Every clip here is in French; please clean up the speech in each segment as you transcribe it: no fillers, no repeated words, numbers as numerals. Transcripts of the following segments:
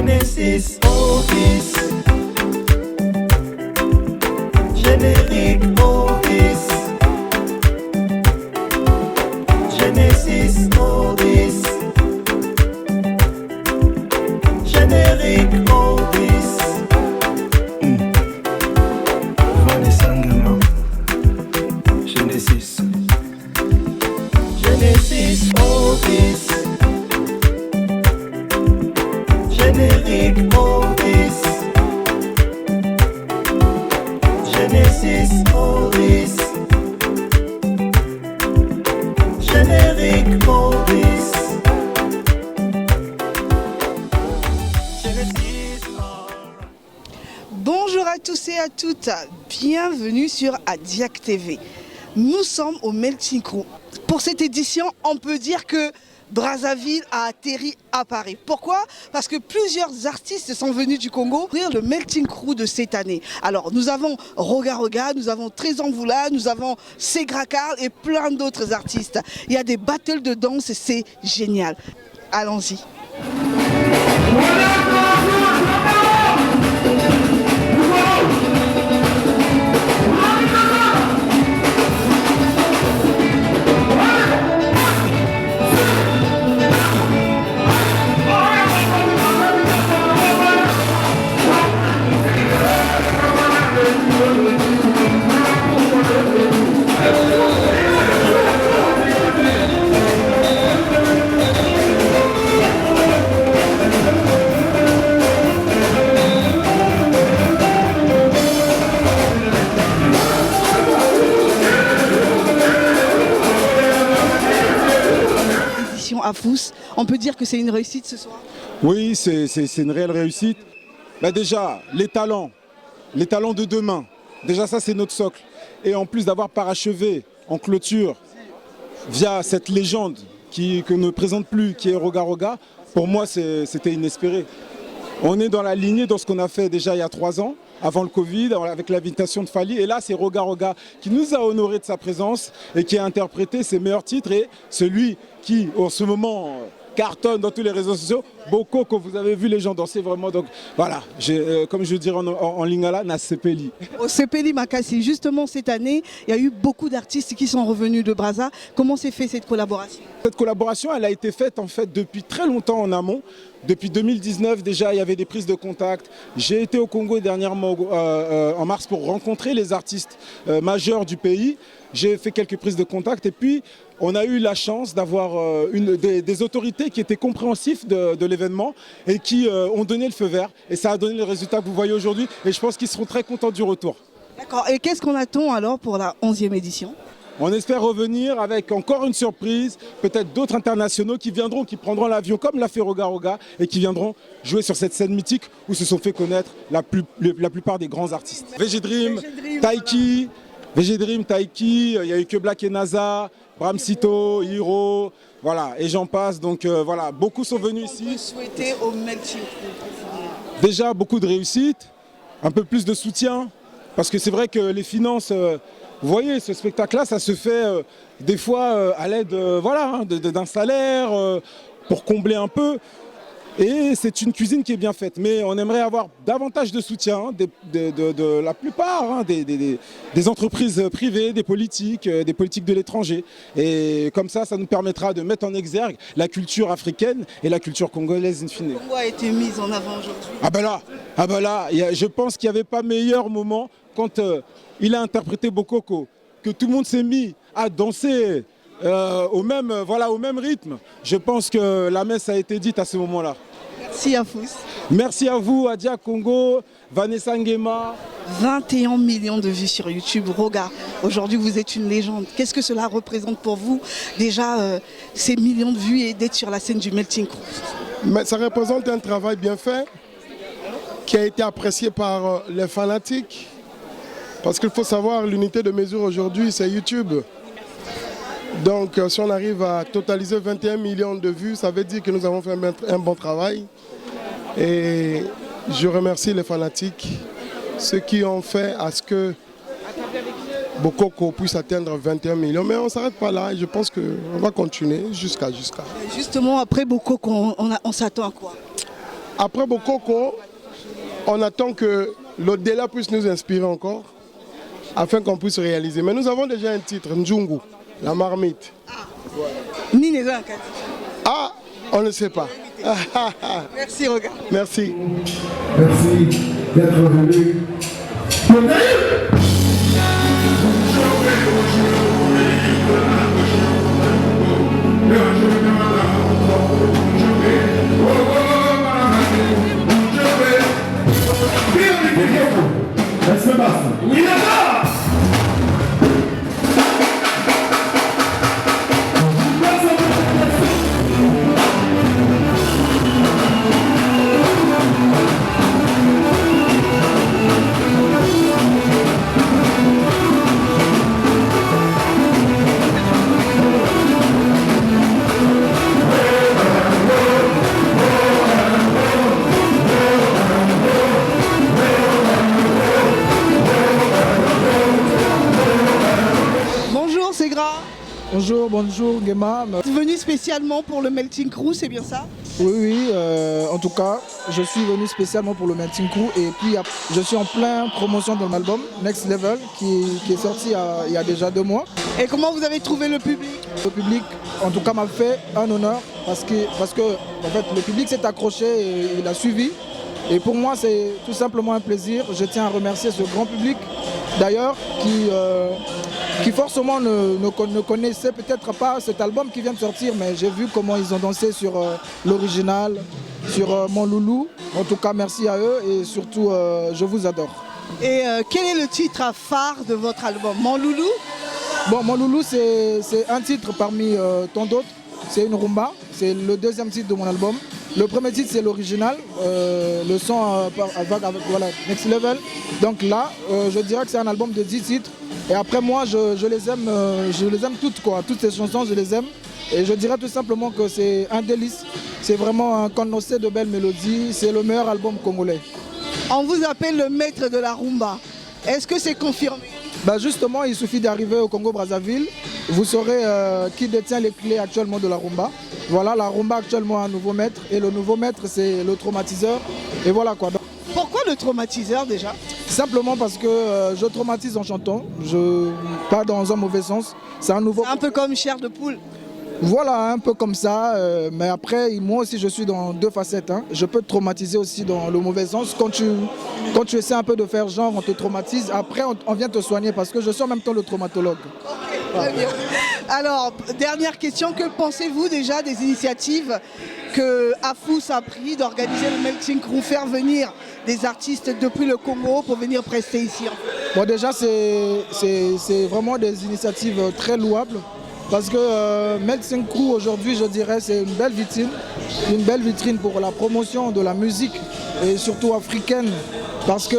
Genesis Office. Générique Office. Genesis Office. Générique Office. Vanessa Nguema. Genesis. Genesis Office. Générique Office. Genesis Office. Générique Office. Bonjour à tous et à toutes, bienvenue sur Adiac TV. Nous sommes au Melting Crew. Pour cette édition, on peut dire que Brazzaville a atterri à Paris. Pourquoi? Parce que plusieurs artistes sont venus du Congo ouvrir le Melting Crew de cette année. Alors nous avons Roga Roga, nous avons Trésor-Mvula, nous avons Segra Karl et plein d'autres artistes. Il y a des battles de danse et c'est génial. Allons-y. À Fous. On peut dire que c'est une réussite ce soir? Oui, c'est une réelle réussite. Bah déjà, les talents de demain, déjà ça c'est notre socle. Et en plus d'avoir parachevé en clôture via cette légende que ne présente plus, qui est Roga Roga, pour moi c'était inespéré. On est dans la lignée dans ce qu'on a fait déjà il y a 3 ans, avant le Covid, avec l'invitation de Fally. Et là, c'est Roga Roga qui nous a honoré de sa présence et qui a interprété ses meilleurs titres. Et celui qui, en ce moment, cartonne dans tous les réseaux sociaux, Boko, que vous avez vu les gens danser vraiment. Donc voilà, comme je dirais en lingala, na sepeli. Au Sepeli Makassi, justement cette année, il y a eu beaucoup d'artistes qui sont revenus de Brazza. Comment s'est fait cette collaboration? Cette collaboration, elle a été faite en fait depuis très longtemps en amont. Depuis 2019 déjà, il y avait des prises de contact. J'ai été au Congo dernièrement en mars pour rencontrer les artistes majeurs du pays. J'ai fait quelques prises de contact et puis on a eu la chance d'avoir des autorités qui étaient compréhensifs de l'événement et qui ont donné le feu vert. Et ça a donné le résultat que vous voyez aujourd'hui et je pense qu'ils seront très contents du retour. D'accord. Et qu'est-ce qu'on attend alors pour la 11e édition? On espère revenir avec encore une surprise, peut-être d'autres internationaux qui viendront, qui prendront l'avion comme l'a fait Roga Roga et qui viendront jouer sur cette scène mythique où se sont fait connaître la plupart des grands artistes. VG Dream, Taiki, il y a eu que Black et NASA, Bramsito, Hiro, voilà, et j'en passe. Donc voilà, beaucoup sont venus ici. On peut souhaiter au Melting Crew. Déjà beaucoup de réussite, un peu plus de soutien, parce que c'est vrai que les finances... Vous voyez, ce spectacle-là, ça se fait des fois à l'aide d'un salaire pour combler un peu. Et c'est une cuisine qui est bien faite. Mais on aimerait avoir davantage de soutien de la plupart des entreprises privées, des politiques de l'étranger. Et comme ça nous permettra de mettre en exergue la culture africaine et la culture congolaise in fine. Le Congo a été mise en avant aujourd'hui. Ah ben là, je pense qu'il n'y avait pas meilleur moment quand il a interprété Bokoko, que tout le monde s'est mis à danser au même rythme. Je pense que la messe a été dite à ce moment-là. Merci à Fous. Merci à vous, Adia Congo, Vanessa Nguema. 21 millions de vues sur YouTube. Roga, aujourd'hui vous êtes une légende. Qu'est-ce que cela représente pour vous, déjà, ces millions de vues et d'être sur la scène du Melting Crew? Mais ça représente un travail bien fait qui a été apprécié par les fanatiques. Parce qu'il faut savoir, l'unité de mesure aujourd'hui, c'est YouTube. Donc si on arrive à totaliser 21 millions de vues, ça veut dire que nous avons fait un bon travail. Et je remercie les fanatiques, ceux qui ont fait à ce que Bokoko puisse atteindre 21 millions. Mais on ne s'arrête pas là, je pense qu'on va continuer jusqu'à. Justement, après Bokoko, on s'attend à quoi? Après Bokoko, on attend que l'au-delà puisse nous inspirer encore, afin qu'on puisse réaliser. Mais nous avons déjà un titre, Njungu, la marmite. Ah, on ne sait pas. Merci, regarde. Merci. Merci d'être venu. Bonjour, c'est Gras. Bonjour Guéma. Vous êtes venu spécialement pour le Melting Crew, c'est bien ça? Oui, en tout cas, je suis venu spécialement pour le Melting Crew et puis je suis en pleine promotion de mon album Next Level qui est sorti il y a déjà 2 mois. Et comment vous avez trouvé le public? Le public, en tout cas, m'a fait un honneur parce que en fait, le public s'est accroché et il a suivi. Et pour moi, c'est tout simplement un plaisir. Je tiens à remercier ce grand public, d'ailleurs, qui forcément ne connaissait peut-être pas cet album qui vient de sortir, mais j'ai vu comment ils ont dansé sur l'original, sur Mon Loulou. En tout cas, merci à eux et surtout, je vous adore. Et quel est le titre phare de votre album? Mon Loulou? Bon, Mon Loulou, c'est un titre parmi tant d'autres. C'est une rumba, c'est le 2e titre de mon album. Le premier titre, c'est l'original, le son voilà, Next Level. Donc là, je dirais que c'est un album de 10 titres. Et après, moi, je les aime toutes, quoi. Toutes ces chansons, je les aime. Et je dirais tout simplement que c'est un délice. C'est vraiment un condensé de belles mélodies. C'est le meilleur album congolais. On vous appelle le maître de la rumba. Est-ce que c'est confirmé? Bah justement, il suffit d'arriver au Congo-Brazzaville. Vous saurez qui détient les clés actuellement de la rumba. Voilà, la rumba actuellement a un nouveau maître. Et le nouveau maître, c'est le traumatiseur. Et voilà quoi. Pourquoi le traumatiseur déjà? Simplement parce que je traumatise en chantant. Pas dans un mauvais sens. C'est un nouveau... Un peu comme chair de poule. Voilà, un peu comme ça. Mais après, moi aussi, je suis dans 2 facettes. Hein. Je peux te traumatiser aussi dans le mauvais sens. Quand tu essaies un peu de faire genre, on te traumatise. Après, on vient te soigner parce que je suis en même temps le traumatologue. Très bien. Alors, dernière question. Que pensez-vous déjà des initiatives que Afous a pris d'organiser le Melting Crew, faire venir des artistes depuis le Congo pour venir prester ici? Bon, déjà, c'est vraiment des initiatives très louables. Parce que Melting Crew aujourd'hui, je dirais, c'est une belle vitrine pour la promotion de la musique et surtout africaine. Parce que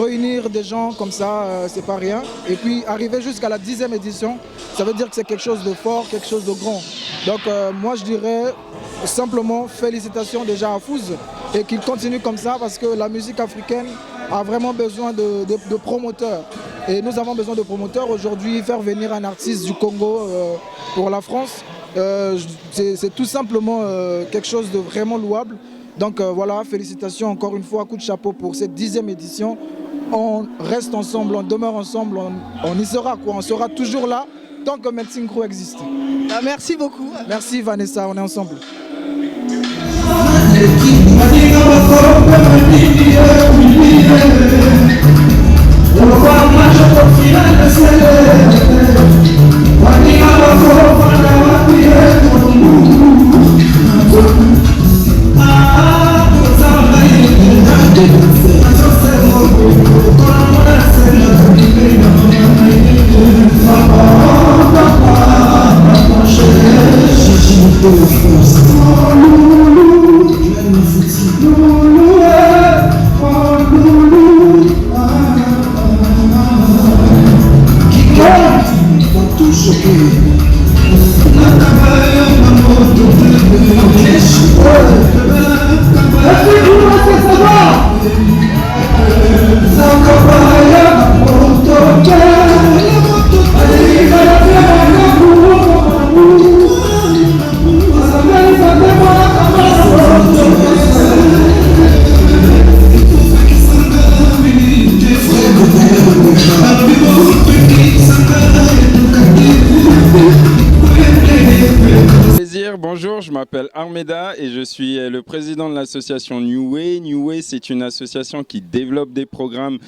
réunir des gens comme ça, c'est pas rien. Et puis arriver jusqu'à la 10e édition, ça veut dire que c'est quelque chose de fort, quelque chose de grand. Donc moi je dirais simplement félicitations déjà à Fouz et qu'il continue comme ça parce que la musique africaine a vraiment besoin de promoteurs. Et nous avons besoin de promoteurs aujourd'hui. Faire venir un artiste du Congo pour la France, c'est tout simplement quelque chose de vraiment louable. Donc voilà, félicitations encore une fois, coup de chapeau pour cette 10e édition. On reste ensemble, on demeure ensemble, on y sera quoi, on sera toujours là tant que Melting Crew existe. Merci beaucoup. Merci Vanessa, on est ensemble. Qui compte pour tout choquer. bonjour, je m'appelle Armeda et je suis le président de l'association New Way. New Way, c'est une association qui développe des programmes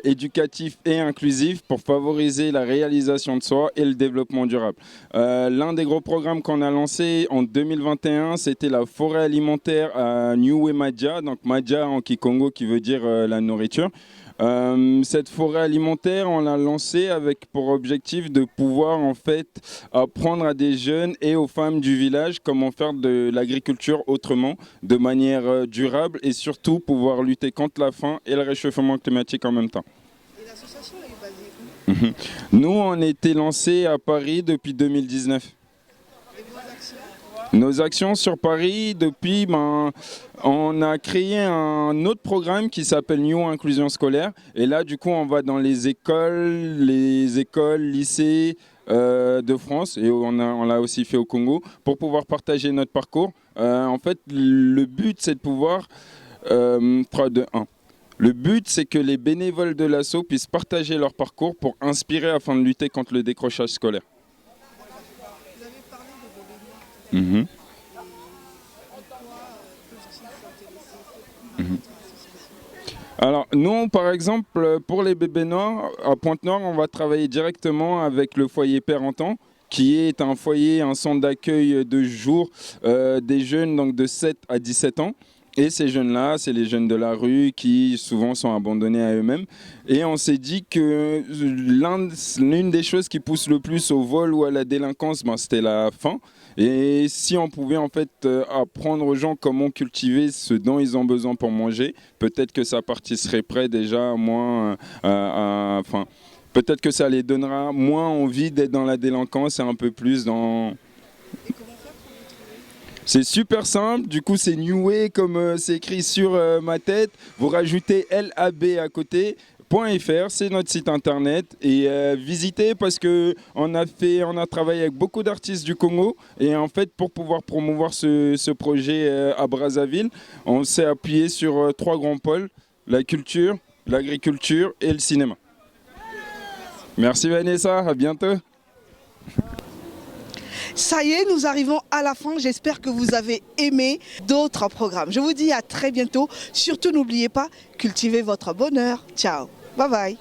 éducatifs et inclusifs pour favoriser la réalisation de soi et le développement durable. L'un des gros programmes qu'on a lancé en 2021, c'était la forêt alimentaire à New Way Madja, donc Madja en Kikongo qui veut dire la nourriture. Cette forêt alimentaire, on l'a lancée avec pour objectif de pouvoir en fait apprendre à des jeunes et aux femmes du village comment faire de l'agriculture autrement, de manière durable et surtout pouvoir lutter contre la faim et le réchauffement climatique en même temps. Et l'association est basée où? Nous, on a été lancés à Paris depuis 2019. Et vos actions? Nos actions sur Paris, depuis, on a créé un autre programme qui s'appelle New Inclusion Scolaire. Et là, du coup, on va dans les écoles, lycées de France. Et on l'a aussi fait au Congo pour pouvoir partager notre parcours. En fait, le but, c'est de pouvoir... 3, 2, 1. Le but, c'est que les bénévoles de l'asso puissent partager leur parcours pour inspirer afin de lutter contre le décrochage scolaire. Vous avez parlé de vos bénévoles. Alors nous, par exemple, pour les bébés noirs, à Pointe-Noire, on va travailler directement avec le foyer Père-Enfant, qui est un foyer, un centre d'accueil de jour des jeunes donc de 7 à 17 ans. Et ces jeunes-là, c'est les jeunes de la rue qui souvent sont abandonnés à eux-mêmes. Et on s'est dit que l'une des choses qui pousse le plus au vol ou à la délinquance, c'était la faim. Et si on pouvait en fait apprendre aux gens comment cultiver ce dont ils ont besoin pour manger, peut-être que ça partirait près déjà moins peut-être que ça les donnera moins envie d'être dans la délinquance et un peu plus dans... C'est super simple, du coup c'est New Way comme c'est écrit sur ma tête, vous rajoutez LAB à côté, .fr, c'est notre site internet et visitez parce que on a travaillé avec beaucoup d'artistes du Congo et en fait pour pouvoir promouvoir ce projet à Brazzaville, on s'est appuyé sur 3 grands pôles, la culture, l'agriculture et le cinéma. Merci Vanessa, à bientôt. Ça y est, nous arrivons à la fin. J'espère que vous avez aimé d'autres programmes. Je vous dis à très bientôt. Surtout, n'oubliez pas, cultivez votre bonheur. Ciao. Bye bye.